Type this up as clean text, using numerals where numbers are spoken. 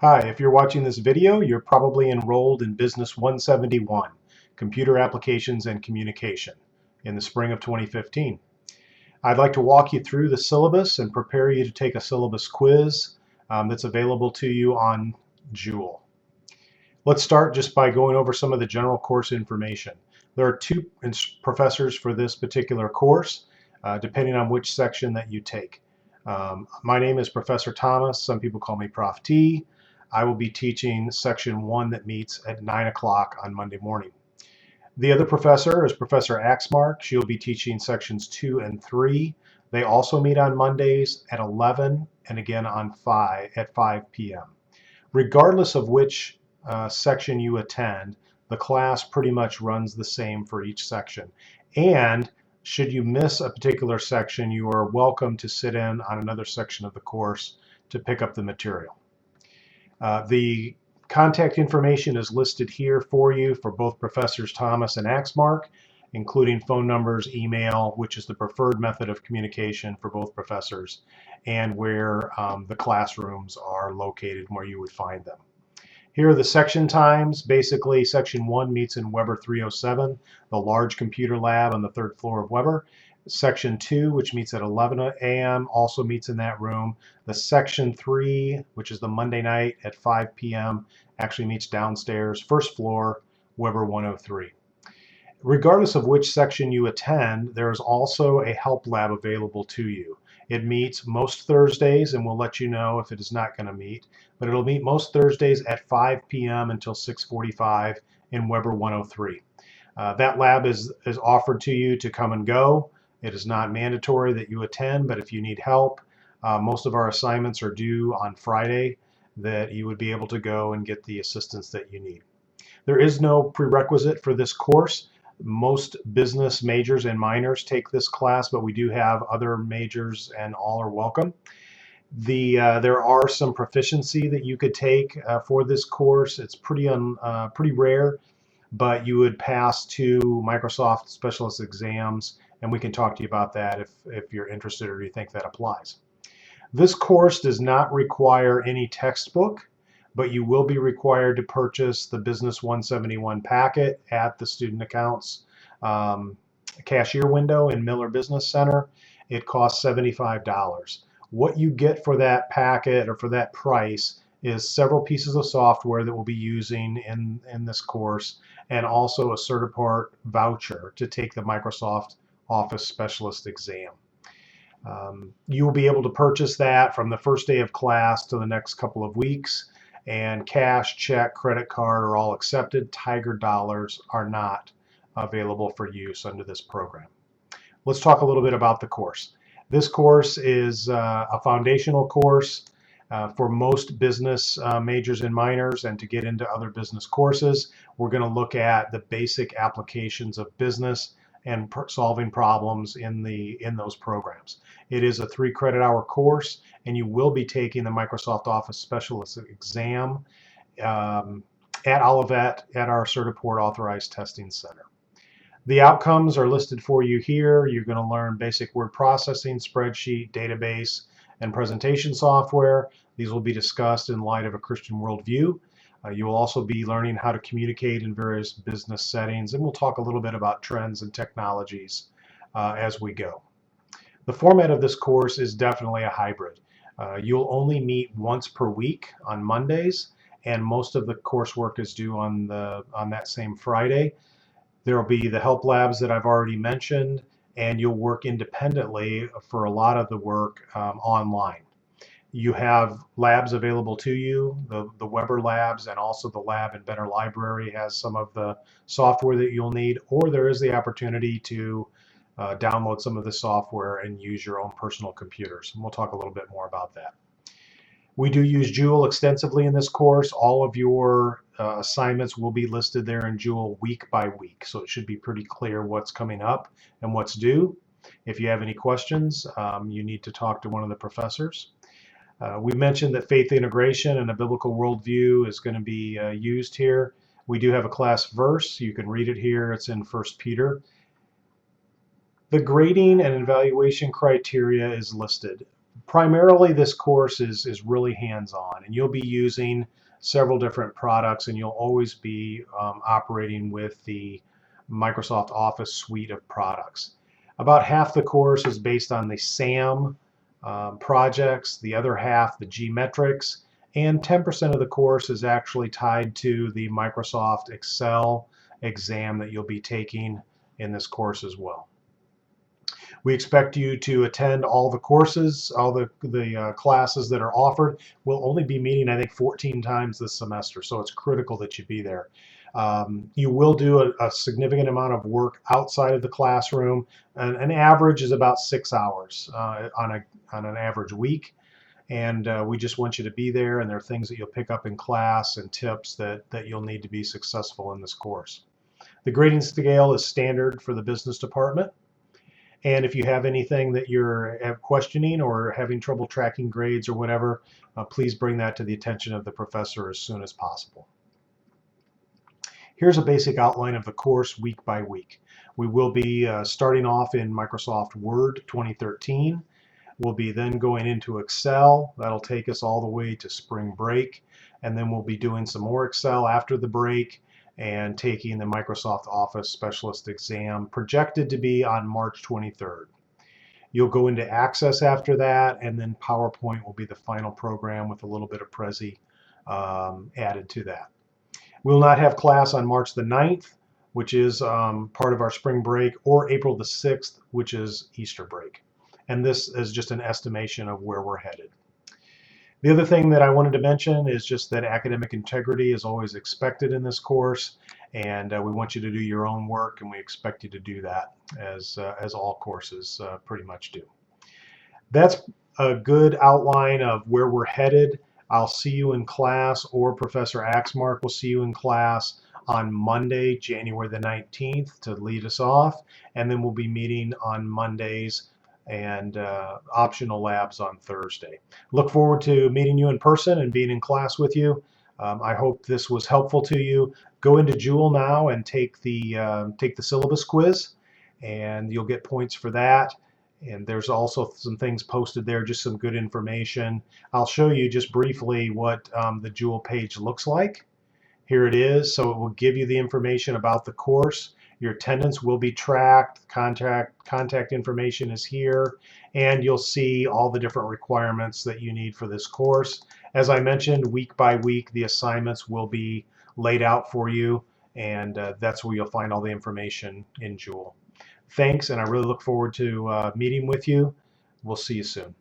Hi, if you're watching this video, you're probably enrolled in Business 171, Computer Applications and Communication, in the spring of 2015. I'd like to walk you through the syllabus and prepare you to take a syllabus quiz that's available to you on Joule. Let's start just by going over some of the general course information. There are two professors for this particular course, depending on which section that you take. My name is Professor Thomas. Some people call me Prof. T. I will be teaching section 1 that meets at 9 o'clock on Monday morning. The other professor is Professor Axmark. She'll be teaching sections 2 and 3. They also meet on Mondays at 11 and again on 5 p.m. Regardless of which section you attend, the class pretty much runs the same for each section. And should you miss a particular section, you are welcome to sit in on another section of the course to pick up the material. The contact information is listed here for you for both Professors Thomas and Axmark, including phone numbers, email, which is the preferred method of communication for both professors, and where the classrooms are located and where you would find them. Here are the section times. Basically, section 1 meets in Weber 307, the large computer lab on the 3rd floor of Weber. Section 2, which meets at 11 a.m., also meets in that room. The section 3, which is the Monday night at 5 p.m., actually meets downstairs, 1st floor, Weber 103. Regardless of which section you attend, there is also a help lab available to you. It meets most Thursdays, and we'll let you know if it is not going to meet, but it'll meet most Thursdays at 5 p.m. until 6:45 in Weber 103. That lab is offered to you to come and go. It is not mandatory that you attend, but if you need help, most of our assignments are due on Friday, that you would be able to go and get the assistance that you need. There is no prerequisite for this course. Most business majors and minors take this class, but we do have other majors, and all are welcome. There are some proficiency that you could take for this course. It's pretty rare, but you would pass 2 Microsoft Specialist exams, and we can talk to you about that if you're interested or you think that applies. This course does not require any textbook, but you will be required to purchase the Business 171 packet at the Student Accounts cashier window in Miller Business Center. It costs $75. What you get for that packet or for that price is several pieces of software that we'll be using in this course, and also a Certiport voucher to take the Microsoft Office Specialist exam. You will be able to purchase that from the first day of class to the next couple of weeks, and cash, check, credit card are all accepted. Tiger dollars are not available for use under this program. Let's talk a little bit about the course. This course is a foundational course for most business majors and minors, and to get into other business courses, we're going to look at the basic applications of business and solving problems in those programs. It is a 3 credit hour course, and you will be taking the Microsoft Office Specialist exam at Olivet at our Certiport Authorized Testing Center. The outcomes are listed for you here. You're going to learn basic word processing, spreadsheet, database, and presentation software. These will be discussed in light of a Christian worldview. You will also be learning how to communicate in various business settings, and we'll talk a little bit about trends and technologies as we go. The format of this course is definitely a hybrid. You'll only meet once per week on Mondays, and most of the coursework is due on that same Friday. There will be the help labs that I've already mentioned, and you'll work independently for a lot of the work online. You have labs available to you, the Weber labs, and also the lab in Benner Library has some of the software that you'll need, or there is the opportunity to download some of the software and use your own personal computers. And we'll talk a little bit more about that. We do use Joule extensively in this course. All of your assignments will be listed there in Joule week by week, so it should be pretty clear what's coming up and what's due. If you have any questions, you need to talk to one of the professors. We mentioned that faith integration and a biblical worldview is going to be used here. We do have a class verse. You can read it here. It's in 1 Peter. The grading and evaluation criteria is listed. Primarily, this course is really hands-on, and you'll be using several different products, and you'll always be operating with the Microsoft Office suite of products. About half the course is based on the SAM projects, the other half the G-metrics, and 10% of the course is actually tied to the Microsoft Excel exam that you'll be taking in this course as well. We expect you to attend all the courses, all the classes that are offered. We'll only be meeting, I think, 14 times this semester, so it's critical that you be there. You will do a significant amount of work outside of the classroom. An average is about 6 hours on an average week. And we just want you to be there, and there are things that you'll pick up in class and tips that you'll need to be successful in this course. The grading scale is standard for the business department. And if you have anything that you're questioning or having trouble tracking grades or whatever, please bring that to the attention of the professor as soon as possible. Here's a basic outline of the course week by week. We will be starting off in Microsoft Word 2013. We'll be then going into Excel. That'll take us all the way to spring break. And then we'll be doing some more Excel after the break and taking the Microsoft Office Specialist exam, projected to be on March 23rd. You'll go into Access after that, and then PowerPoint will be the final program with a little bit of Prezi added to that. We'll not have class on March the 9th, which is part of our spring break, or April the 6th, which is Easter break. And this is just an estimation of where we're headed. The other thing that I wanted to mention is just that academic integrity is always expected in this course, and we want you to do your own work, and we expect you to do that as all courses pretty much do. That's a good outline of where we're headed. I'll see you in class, or Professor Axmark will see you in class on Monday, January the 19th to lead us off, and then we'll be meeting on Mondays and optional labs on Thursday. Look forward to meeting you in person and being in class with you. I hope this was helpful to you. Go into Joule now and take the syllabus quiz, and you'll get points for that. And there's also some things posted there, just some good information. I'll show you just briefly what the Joule page looks like. Here it is. So it will give you the information about the course. Your attendance will be tracked. Contact information is here, and you'll see all the different requirements that you need for this course. As I mentioned, week by week, the assignments will be laid out for you, and that's where you'll find all the information in Joule. Thanks, and I really look forward to meeting with you. We'll see you soon.